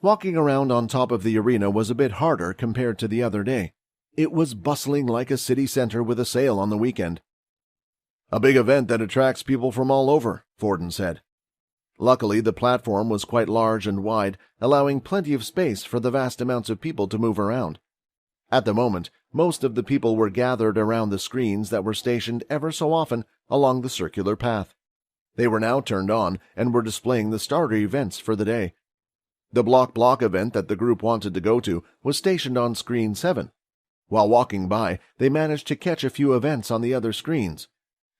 Walking around on top of the arena was a bit harder compared to the other day. It was bustling like a city center with a sale on the weekend. "A big event that attracts people from all over," Forden said. Luckily, the platform was quite large and wide, allowing plenty of space for the vast amounts of people to move around. At the moment, most of the people were gathered around the screens that were stationed ever so often along the circular path. They were now turned on and were displaying the starter events for the day. The block event that the group wanted to go to was stationed on screen 7. While walking by, they managed to catch a few events on the other screens.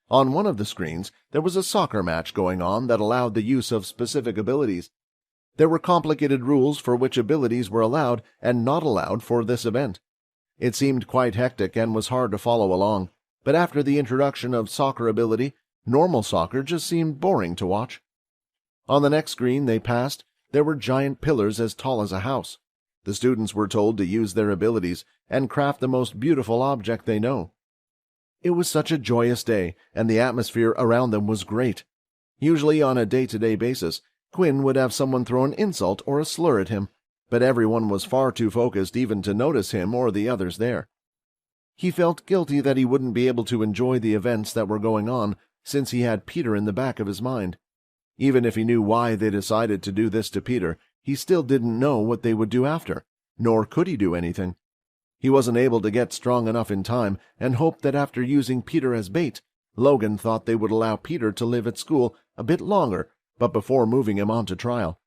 On one of the screens, there was a soccer match going on that allowed the use of specific abilities. There were complicated rules for which abilities were allowed and not allowed for this event. It seemed quite hectic and was hard to follow along, but after the introduction of soccer ability, normal soccer just seemed boring to watch. On the next screen they passed, there were giant pillars as tall as a house. The students were told to use their abilities and craft the most beautiful object they know. It was such a joyous day, and the atmosphere around them was great. Usually on a day-to-day basis, Quinn would have someone throw an insult or a slur at him, but everyone was far too focused even to notice him or the others there. He felt guilty that he wouldn't be able to enjoy the events that were going on, since he had Peter in the back of his mind. Even if he knew why they decided to do this to Peter, he still didn't know what they would do after, nor could he do anything. He wasn't able to get strong enough in time, and hoped that after using Peter as bait, Logan thought they would allow Peter to live at school a bit longer, but before moving him on to trial.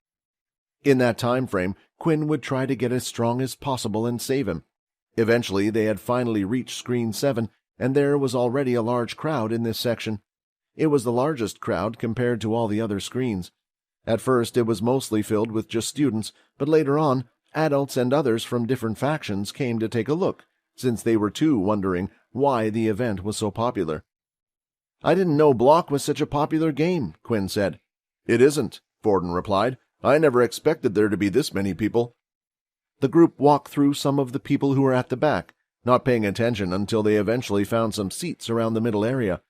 In that time frame, Quinn would try to get as strong as possible and save him. Eventually, they had finally reached screen 7, and there was already a large crowd in this section. It was the largest crowd compared to all the other screens. At first, it was mostly filled with just students, but later on, adults and others from different factions came to take a look, since they were too wondering why the event was so popular. "I didn't know Block was such a popular game," Quinn said. "It isn't," Forden replied. "I never expected there to be this many people." The group walked through some of the people who were at the back, not paying attention until they eventually found some seats around the middle area.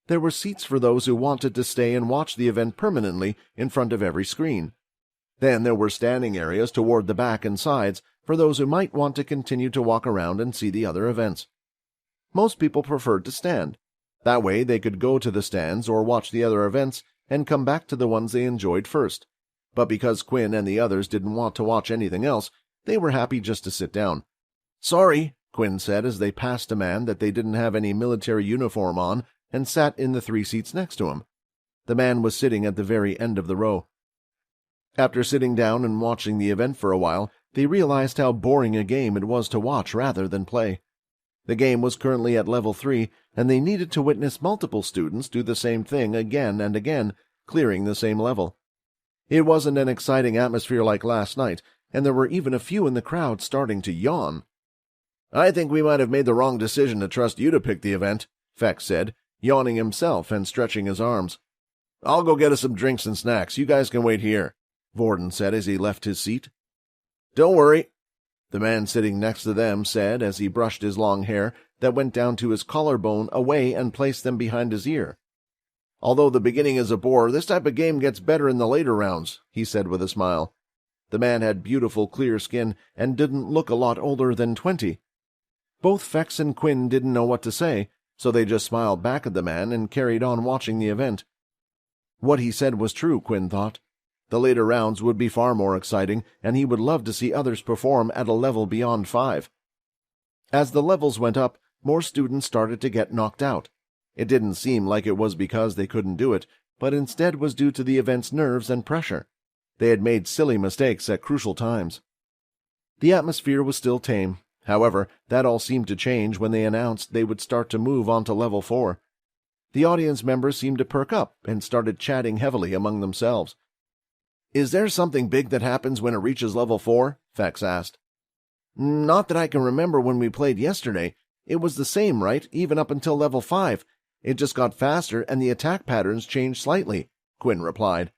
There were seats for those who wanted to stay and watch the event permanently in front of every screen. Then there were standing areas toward the back and sides for those who might want to continue to walk around and see the other events. Most people preferred to stand. That way they could go to the stands or watch the other events and come back to the ones they enjoyed first. But because Quinn and the others didn't want to watch anything else, they were happy just to sit down. "Sorry," Quinn said as they passed a man that they didn't have any military uniform on and sat in the 3 seats next to him. The man was sitting at the very end of the row. After sitting down and watching the event for a while, they realized how boring a game it was to watch rather than play. The game was currently at level 3, and they needed to witness multiple students do the same thing again and again, clearing the same level. It wasn't an exciting atmosphere like last night, and there were even a few in the crowd starting to yawn. "I think we might have made the wrong decision to trust you to pick the event," Feck said, yawning himself and stretching his arms. "I'll go get us some drinks and snacks. You guys can wait here," Forden said as he left his seat. "Don't worry," the man sitting next to them said as he brushed his long hair that went down to his collarbone away and placed them behind his ear. "Although the beginning is a bore, this type of game gets better in the later rounds," he said with a smile. The man had beautiful, clear skin and didn't look a lot older than 20. Both Fex and Quinn didn't know what to say, so they just smiled back at the man and carried on watching the event. What he said was true, Quinn thought. The later rounds would be far more exciting, and he would love to see others perform at a level beyond 5. As the levels went up, more students started to get knocked out. It didn't seem like it was because they couldn't do it, but instead was due to the event's nerves and pressure. They had made silly mistakes at crucial times. The atmosphere was still tame. However, that all seemed to change when they announced they would start to move on to level 4. The audience members seemed to perk up and started chatting heavily among themselves. "Is there something big that happens when it reaches level 4? Fex asked. "Not that I can remember when we played yesterday. It was the same, right, even up until level 5. It just got faster and the attack patterns changed slightly," Quinn replied.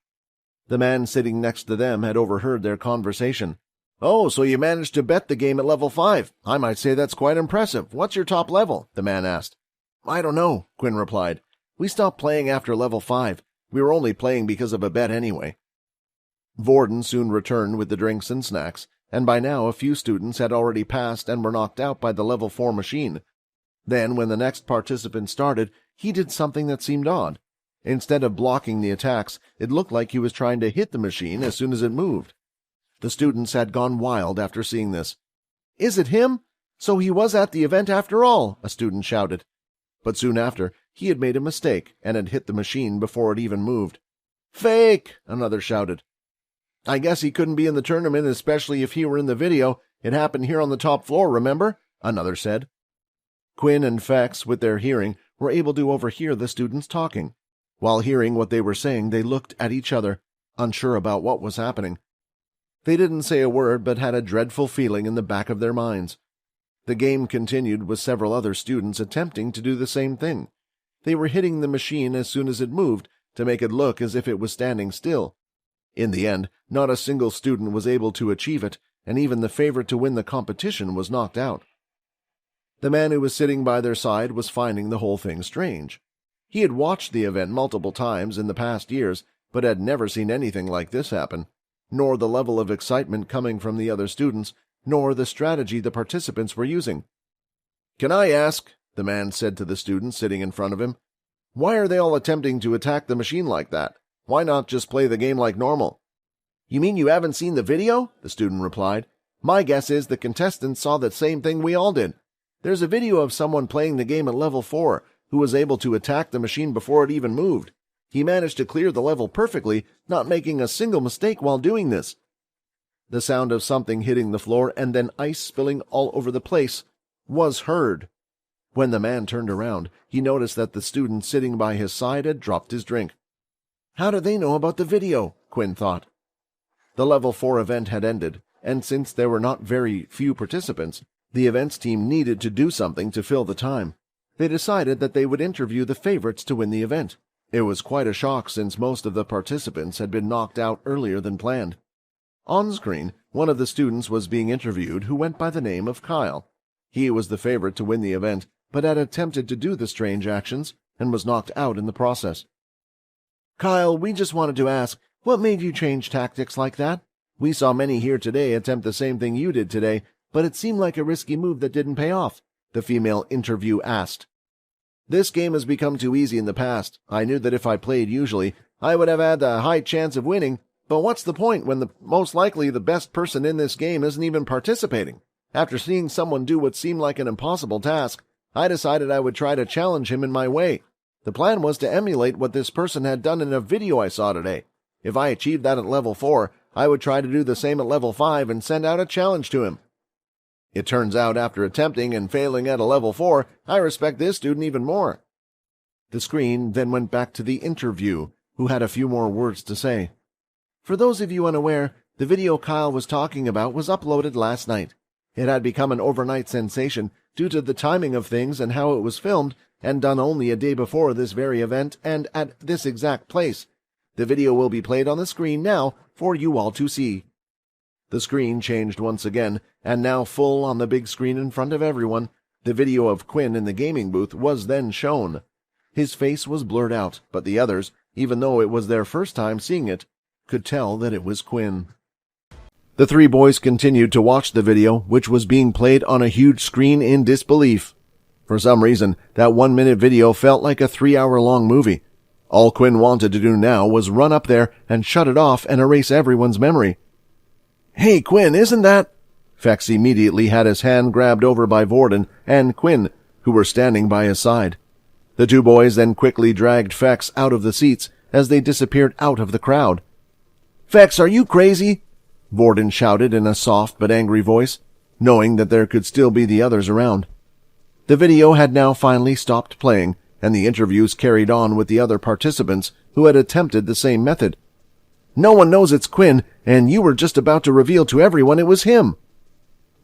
The man sitting next to them had overheard their conversation. "Oh, so you managed to bet the game at level 5. I might say that's quite impressive. What's your top level?" the man asked. "I don't know," Quinn replied. "We stopped playing after level 5. We were only playing because of a bet anyway." Vorden soon returned with the drinks and snacks, and by now a few students had already passed and were knocked out by the level 4 machine. Then, when the next participant started, he did something that seemed odd. Instead of blocking the attacks, it looked like he was trying to hit the machine as soon as it moved. The students had gone wild after seeing this. "Is it him? So he was at the event after all," a student shouted. But soon after, he had made a mistake and had hit the machine before it even moved. "Fake!" another shouted. "I guess he couldn't be in the tournament, especially if he were in the video. It happened here on the top floor, remember?" another said. Quinn and Fex, with their hearing, were able to overhear the students talking. While hearing what they were saying, they looked at each other, unsure about what was happening. They didn't say a word, but had a dreadful feeling in the back of their minds. The game continued with several other students attempting to do the same thing. They were hitting the machine as soon as it moved to make it look as if it was standing still. In the end, not a single student was able to achieve it, and even the favorite to win the competition was knocked out. The man who was sitting by their side was finding the whole thing strange. He had watched the event multiple times in the past years, but had never seen anything like this happen, nor the level of excitement coming from the other students, nor the strategy the participants were using. "Can I ask," the man said to the student sitting in front of him, "why are they all attempting to attack the machine like that? Why not just play the game like normal?" "You mean you haven't seen the video?" the student replied. "My guess is the contestants saw the same thing we all did. There's a video of someone playing the game at level 4 who was able to attack the machine before it even moved. He managed to clear the level perfectly, not making a single mistake while doing this." The sound of something hitting the floor and then ice spilling all over the place was heard. When the man turned around, he noticed that the student sitting by his side had dropped his drink. How do they know about the video? Quinn thought. The level 4 event had ended, and since there were not very few participants, the events team needed to do something to fill the time. They decided that they would interview the favorites to win the event. It was quite a shock since most of the participants had been knocked out earlier than planned. On screen, one of the students was being interviewed who went by the name of Kyle. He was the favorite to win the event, but had attempted to do the strange actions and was knocked out in the process. "Kyle, we just wanted to ask, what made you change tactics like that? We saw many here today attempt the same thing you did today, but it seemed like a risky move that didn't pay off," the female interview asked. "This game has become too easy in the past. I knew that if I played usually, I would have had a high chance of winning, but what's the point when most likely the best person in this game isn't even participating? After seeing someone do what seemed like an impossible task, I decided I would try to challenge him in my way. The plan was to emulate what this person had done in a video I saw today. If I achieved that at level 4, I would try to do the same at level 5 and send out a challenge to him. It turns out after attempting and failing at a level 4, I respect this student even more." The screen then went back to the interview, who had a few more words to say. "For those of you unaware, the video Kyle was talking about was uploaded last night. It had become an overnight sensation due to the timing of things and how it was filmed, and done only a day before this very event and at this exact place. The video will be played on the screen now for you all to see." The screen changed once again, and now full on the big screen in front of everyone, the video of Quinn in the gaming booth was then shown. His face was blurred out, but the others, even though it was their first time seeing it, could tell that it was Quinn. The three boys continued to watch the video, which was being played on a huge screen in disbelief. For some reason, that 1-minute video felt like a 3-hour-long movie. All Quinn wanted to do now was run up there and shut it off and erase everyone's memory. "Hey, Quinn, isn't that—" Fex immediately had his hand grabbed over by Vorden and Quinn, who were standing by his side. The two boys then quickly dragged Fex out of the seats as they disappeared out of the crowd. "Fex, are you crazy?" Vorden shouted in a soft but angry voice, knowing that there could still be the others around. The video had now finally stopped playing, and the interviews carried on with the other participants who had attempted the same method. "No one knows it's Quinn, and you were just about to reveal to everyone it was him."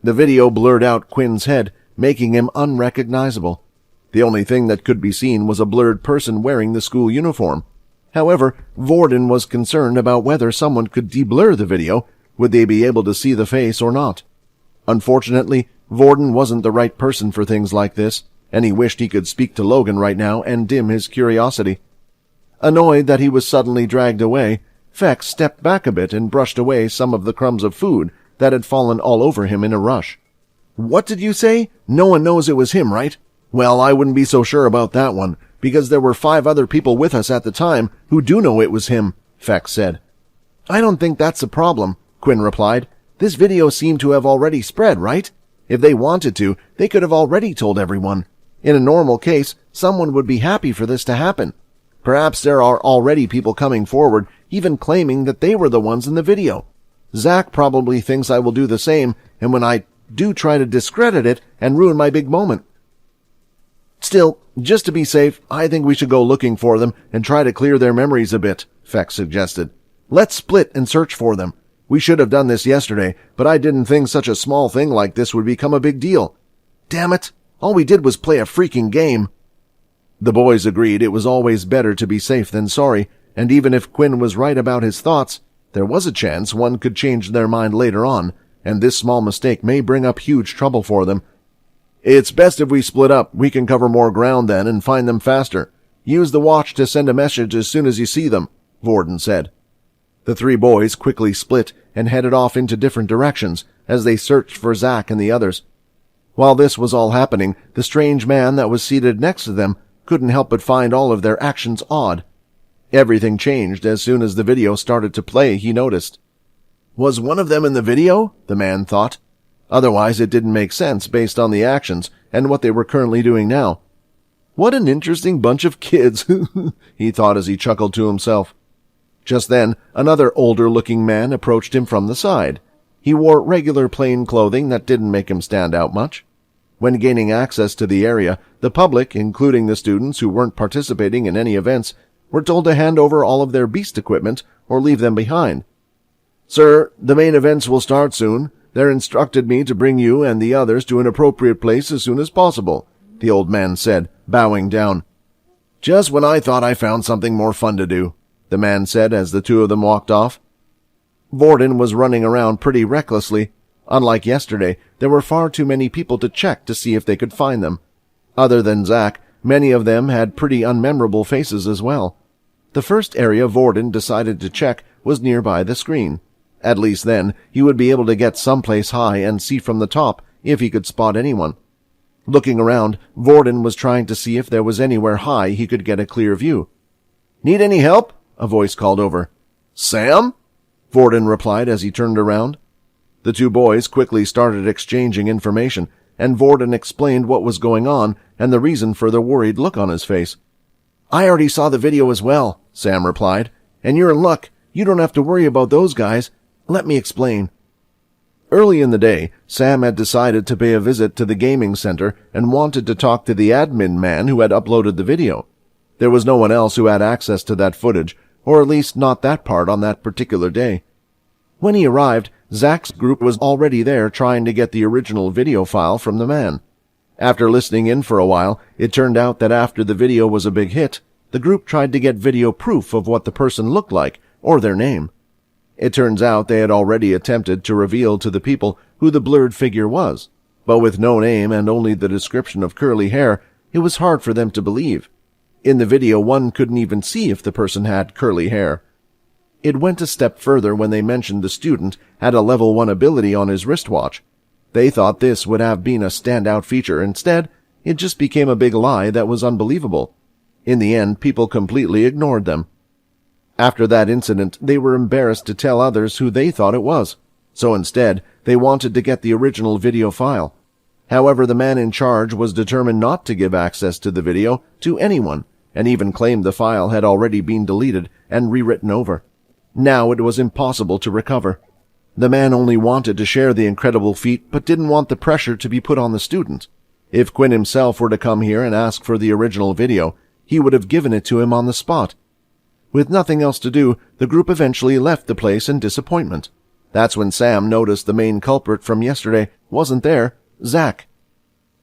The video blurred out Quinn's head, making him unrecognizable. The only thing that could be seen was a blurred person wearing the school uniform. However, Vorden was concerned about whether someone could deblur the video. Would they be able to see the face or not? Unfortunately, Vorden wasn't the right person for things like this, and he wished he could speak to Logan right now and dim his curiosity. Annoyed that he was suddenly dragged away, Fex stepped back a bit and brushed away some of the crumbs of food that had fallen all over him in a rush. "What did you say? No one knows it was him, right? Well, I wouldn't be so sure about that one, because there were 5 other people with us at the time who do know it was him," Fex said. "I don't think that's a problem," Quinn replied. "This video seemed to have already spread, right? If they wanted to, they could have already told everyone. In a normal case, someone would be happy for this to happen. Perhaps there are already people coming forward, even claiming that they were the ones in the video. Zach probably thinks I will do the same, and when I do try to discredit it and ruin my big moment. Still, just to be safe, I think we should go looking for them and try to clear their memories a bit," Fex suggested. "Let's split and search for them. We should have done this yesterday, but I didn't think such a small thing like this would become a big deal. Damn it, all we did was play a freaking game." The boys agreed it was always better to be safe than sorry, and even if Quinn was right about his thoughts, there was a chance one could change their mind later on, and this small mistake may bring up huge trouble for them. "It's best if we split up. We can cover more ground then and find them faster. Use the watch to send a message as soon as you see them," Vorden said. The 3 boys quickly split and headed off into different directions as they searched for Zach and the others. While this was all happening, the strange man that was seated next to them couldn't help but find all of their actions odd. Everything changed as soon as the video started to play, he noticed. Was one of them in the video? The man thought. Otherwise, it didn't make sense based on the actions and what they were currently doing now. What an interesting bunch of kids, he thought as he chuckled to himself. Just then, another older-looking man approached him from the side. He wore regular plain clothing that didn't make him stand out much. When gaining access to the area, the public, including the students who weren't participating in any events, were told to hand over all of their beast equipment or leave them behind. "Sir, the main events will start soon. They're instructed me to bring you and the others to an appropriate place as soon as possible," the old man said, bowing down. "Just when I thought I found something more fun to do," the man said as the 2 of them walked off. Vorden was running around pretty recklessly. Unlike yesterday, there were far too many people to check to see if they could find them. Other than Zach, many of them had pretty unmemorable faces as well. The first area Vorden decided to check was nearby the screen. At least then, he would be able to get someplace high and see from the top if he could spot anyone. Looking around, Vorden was trying to see if there was anywhere high he could get a clear view. "Need any help?" a voice called over. "Sam?" Vorden replied as he turned around. The 2 boys quickly started exchanging information, and Vorden explained what was going on and the reason for the worried look on his face. "I already saw the video as well," Sam replied, "and you're in luck. You don't have to worry about those guys. Let me explain." Early in the day, Sam had decided to pay a visit to the gaming center and wanted to talk to the admin man who had uploaded the video. There was no one else who had access to that footage, or at least not that part on that particular day. When he arrived, Zach's group was already there trying to get the original video file from the man. After listening in for a while, it turned out that after the video was a big hit, the group tried to get video proof of what the person looked like or their name. It turns out they had already attempted to reveal to the people who the blurred figure was, but with no name and only the description of curly hair, it was hard for them to believe. In the video, one couldn't even see if the person had curly hair. It went a step further when they mentioned the student had a level 1 ability on his wristwatch. They thought this would have been a standout feature. Instead, it just became a big lie that was unbelievable. In the end, people completely ignored them. After that incident, they were embarrassed to tell others who they thought it was, so instead, they wanted to get the original video file. However, the man in charge was determined not to give access to the video to anyone, and even claimed the file had already been deleted and rewritten over. Now it was impossible to recover. The man only wanted to share the incredible feat, but didn't want the pressure to be put on the student. If Quinn himself were to come here and ask for the original video, he would have given it to him on the spot. With nothing else to do, the group eventually left the place in disappointment. That's when Sam noticed the main culprit from yesterday wasn't there, Zach.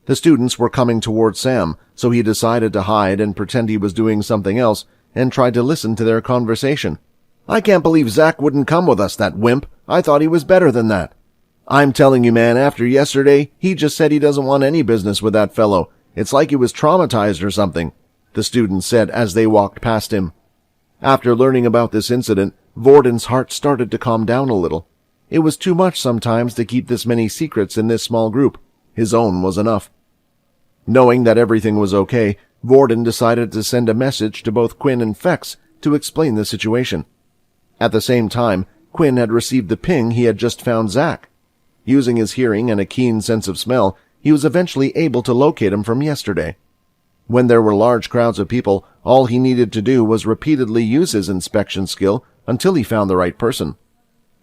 The students were coming towards Sam, so he decided to hide and pretend he was doing something else and tried to listen to their conversation. "I can't believe Zach wouldn't come with us, that wimp. I thought he was better than that. I'm telling you, man, after yesterday, he just said he doesn't want any business with that fellow. It's like he was traumatized or something," the students said as they walked past him. After learning about this incident, Vorden's heart started to calm down a little. It was too much sometimes to keep this many secrets in this small group. His own was enough. Knowing that everything was okay, Vorden decided to send a message to both Quinn and Fex to explain the situation. At the same time, Quinn had received the ping he had just found Zack. Using his hearing and a keen sense of smell, he was eventually able to locate him from yesterday. When there were large crowds of people, all he needed to do was repeatedly use his inspection skill until he found the right person.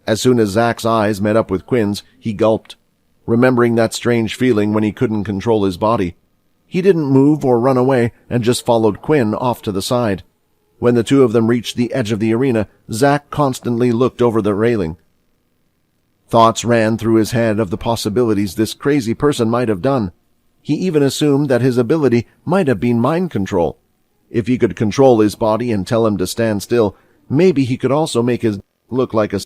As soon as Zack's eyes met up with Quinn's, he gulped, remembering that strange feeling when he couldn't control his body. He didn't move or run away and just followed Quinn off to the side. When the two of them reached the edge of the arena, Zack constantly looked over the railing. Thoughts ran through his head of the possibilities this crazy person might have done. He even assumed that his ability might have been mind control. If he could control his body and tell him to stand still, maybe he could also make his look like a...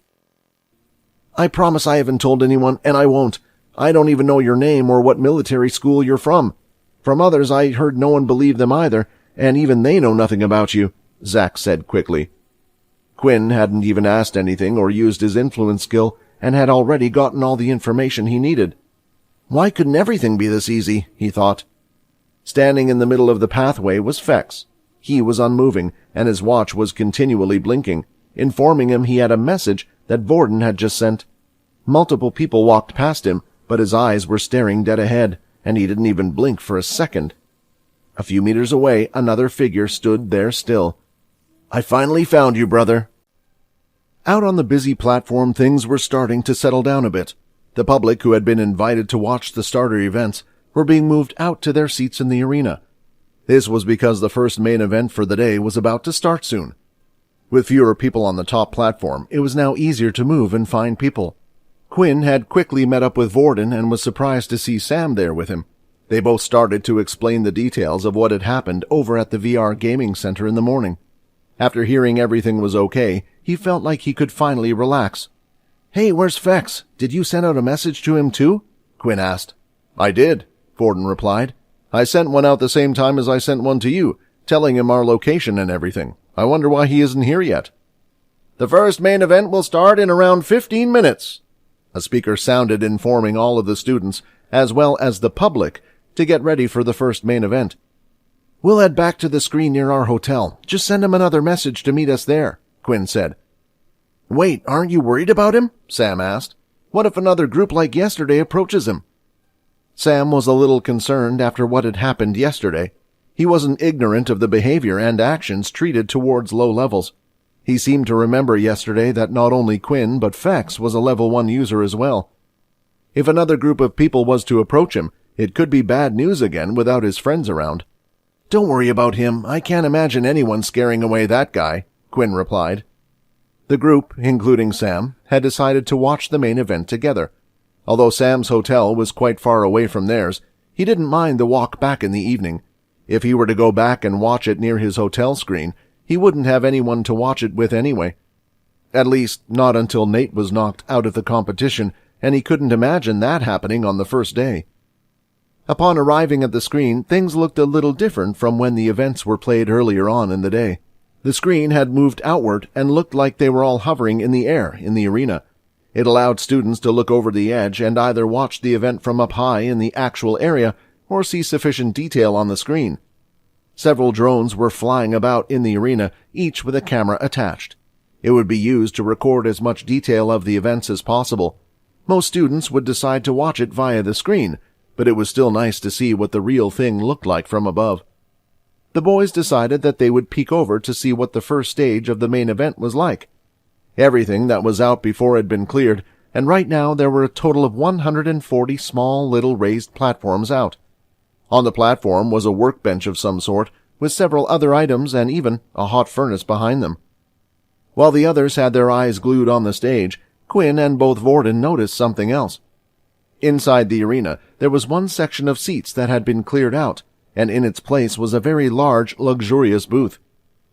I promise I haven't told anyone, and I won't. I don't even know your name or what military school you're from. From others, I heard no one believed them either, and even they know nothing about you, Zack said quickly. Quinn hadn't even asked anything or used his influence skill, and had already gotten all the information he needed. Why couldn't everything be this easy, he thought. Standing in the middle of the pathway was Fex. He was unmoving, and his watch was continually blinking, informing him he had a message that Vorden had just sent. Multiple people walked past him, but his eyes were staring dead ahead, and he didn't even blink for a second. A few meters away, another figure stood there still. I finally found you, brother. Out on the busy platform, things were starting to settle down a bit. The public who had been invited to watch the starter events were being moved out to their seats in the arena. This was because the first main event for the day was about to start soon. With fewer people on the top platform, it was now easier to move and find people. Quinn had quickly met up with Vorden and was surprised to see Sam there with him. They both started to explain the details of what had happened over at the VR gaming center in the morning. After hearing everything was okay, he felt like he could finally relax. Hey, where's Fex? Did you send out a message to him too? Quinn asked. I did, Vorden replied. I sent one out the same time as I sent one to you, telling him our location and everything. I wonder why he isn't here yet. The first main event will start in around 15 minutes. A speaker sounded informing all of the students, as well as the public, to get ready for the first main event. We'll head back to the screen near our hotel. Just send him another message to meet us there, Quinn said. Wait, aren't you worried about him? Sam asked. What if another group like yesterday approaches him? Sam was a little concerned after what had happened yesterday. He wasn't ignorant of the behavior and actions treated towards low levels. He seemed to remember yesterday that not only Quinn but Fex was a level 1 user as well. If another group of people was to approach him, it could be bad news again without his friends around. Don't worry about him. I can't imagine anyone scaring away that guy, Quinn replied. The group, including Sam, had decided to watch the main event together. Although Sam's hotel was quite far away from theirs, he didn't mind the walk back in the evening. If he were to go back and watch it near his hotel screen, he wouldn't have anyone to watch it with anyway. At least, not until Nate was knocked out of the competition, and he couldn't imagine that happening on the first day. Upon arriving at the screen, things looked a little different from when the events were played earlier on in the day. The screen had moved outward and looked like they were all hovering in the air in the arena. It allowed students to look over the edge and either watch the event from up high in the actual area or see sufficient detail on the screen. Several drones were flying about in the arena, each with a camera attached. It would be used to record as much detail of the events as possible. Most students would decide to watch it via the screen, but it was still nice to see what the real thing looked like from above. The boys decided that they would peek over to see what the first stage of the main event was like. Everything that was out before had been cleared, and right now there were a total of 140 small little raised platforms out. On the platform was a workbench of some sort, with several other items and even a hot furnace behind them. While the others had their eyes glued on the stage, Quinn and both Vorden noticed something else. Inside the arena, there was one section of seats that had been cleared out, and in its place was a very large, luxurious booth.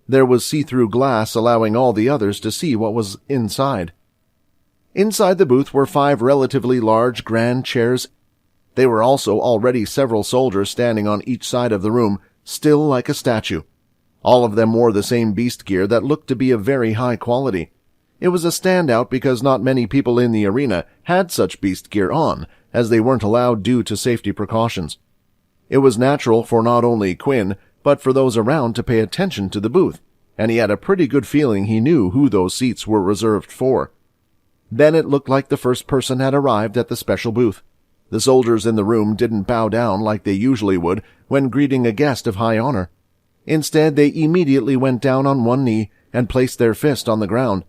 There was see-through glass allowing all the others to see what was inside. Inside the booth were 5 relatively large grand chairs. There were also already several soldiers standing on each side of the room, still like a statue. All of them wore the same beast gear that looked to be of very high quality. It was a standout because not many people in the arena had such beast gear on, as they weren't allowed due to safety precautions. It was natural for not only Quinn, but for those around to pay attention to the booth, and he had a pretty good feeling he knew who those seats were reserved for. Then it looked like the first person had arrived at the special booth. The soldiers in the room didn't bow down like they usually would when greeting a guest of high honor. Instead, they immediately went down on one knee and placed their fist on the ground.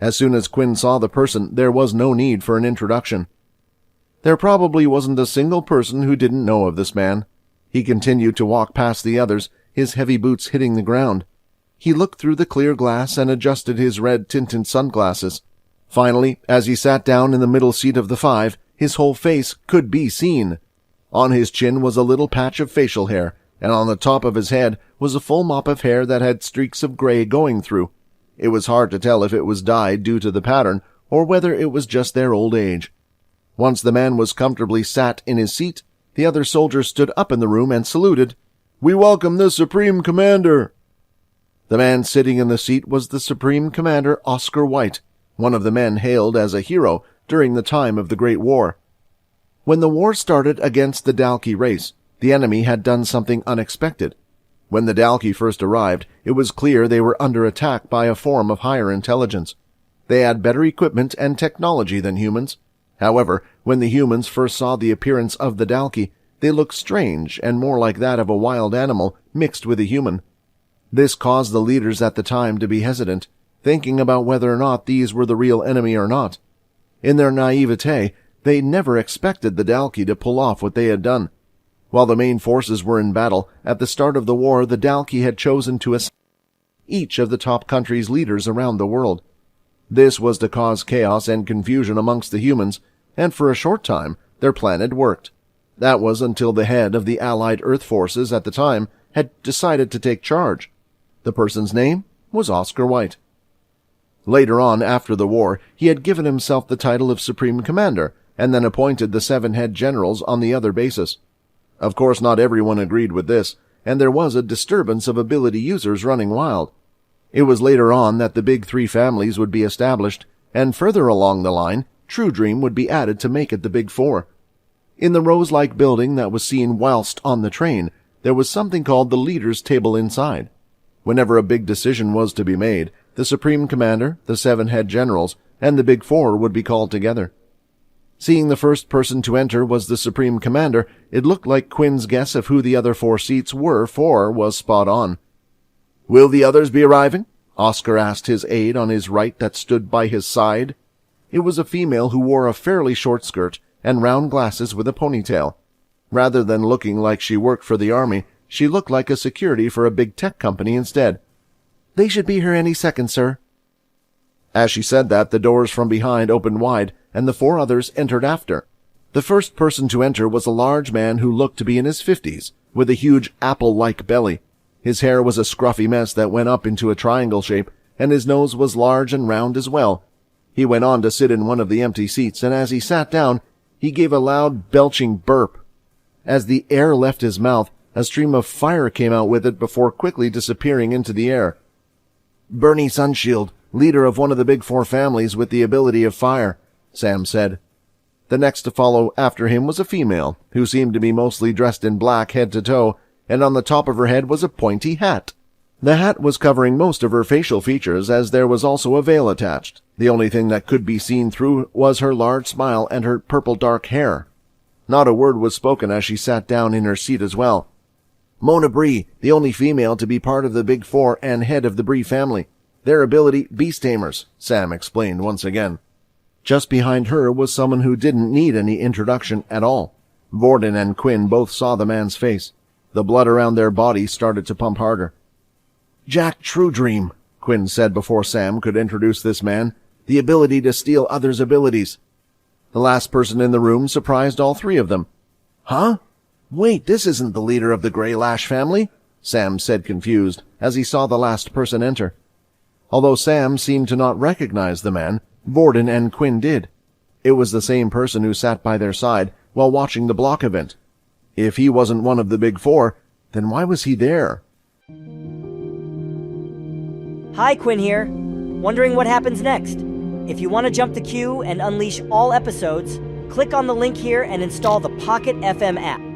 As soon as Quinn saw the person, there was no need for an introduction. There probably wasn't a single person who didn't know of this man. He continued to walk past the others, his heavy boots hitting the ground. He looked through the clear glass and adjusted his red-tinted sunglasses. Finally, as he sat down in the middle seat of the five, his whole face could be seen. On his chin was a little patch of facial hair, and on the top of his head was a full mop of hair that had streaks of gray going through. It was hard to tell if it was dyed due to the pattern, or whether it was just their old age. Once the man was comfortably sat in his seat, the other soldiers stood up in the room and saluted. "We welcome the Supreme Commander!" The man sitting in the seat was the Supreme Commander Oscar White, one of the men hailed as a hero during the time of the Great War. When the war started against the Dalki race, the enemy had done something unexpected. When the Dalki first arrived, it was clear they were under attack by a form of higher intelligence. They had better equipment and technology than humans. However, when the humans first saw the appearance of the Dalki, they looked strange and more like that of a wild animal mixed with a human. This caused the leaders at the time to be hesitant, thinking about whether or not these were the real enemy or not. In their naivete, they never expected the Dalki to pull off what they had done. While the main forces were in battle, at the start of the war the Dalki had chosen to assault each of the top countries' leaders around the world. This was to cause chaos and confusion amongst the humans, and for a short time their plan had worked. That was until the head of the Allied Earth forces at the time had decided to take charge. The person's name was Oscar White. Later on, after the war, he had given himself the title of Supreme Commander, and then appointed the 7 head generals on the other basis. Of course, not everyone agreed with this, and there was a disturbance of ability users running wild. It was later on that the big 3 families would be established, and further along the line, True Dream would be added to make it the Big 4. In the rose-like building that was seen whilst on the train, there was something called the Leaders' Table inside. Whenever a big decision was to be made, the Supreme Commander, the 7 head generals, and the Big 4 would be called together. Seeing the first person to enter was the Supreme Commander, it looked like Quinn's guess of who the other 4 seats were for was spot on. "Will the others be arriving?" Oscar asked his aide on his right that stood by his side. It was a female who wore a fairly short skirt and round glasses with a ponytail. Rather than looking like she worked for the army, she looked like a security for a big tech company instead. "They should be here any second, sir." As she said that, the doors from behind opened wide, and the 4 others entered after. The first person to enter was a large man who looked to be in his 50s, with a huge apple-like belly. His hair was a scruffy mess that went up into a triangle shape, and his nose was large and round as well. He went on to sit in one of the empty seats, and as he sat down, he gave a loud, belching burp. As the air left his mouth, a stream of fire came out with it before quickly disappearing into the air. "Bernie Sunshield, leader of one of the Big 4 families with the ability of fire," Sam said. The next to follow after him was a female, who seemed to be mostly dressed in black head to toe, and on the top of her head was a pointy hat. The hat was covering most of her facial features, as there was also a veil attached. The only thing that could be seen through was her large smile and her purple dark hair. Not a word was spoken as she sat down in her seat as well. "Mona Bree, the only female to be part of the Big 4 and head of the Bree family. Their ability, Beast Tamers," Sam explained once again. Just behind her was someone who didn't need any introduction at all. Vorden and Quinn both saw the man's face. The blood around their bodies started to pump harder. "Jack True Dream," Quinn said before Sam could introduce this man. "The ability to steal others' abilities." The last person in the room surprised all 3 of them. "Huh? Wait, this isn't the leader of the Grey Lash family," Sam said confused, as he saw the last person enter. Although Sam seemed to not recognize the man, Vorden and Quinn did. It was the same person who sat by their side while watching the block event. If he wasn't one of the Big 4, then why was he there? Hi, Quinn here. Wondering what happens next? If you want to jump the queue and unleash all episodes, click on the link here and install the Pocket FM app.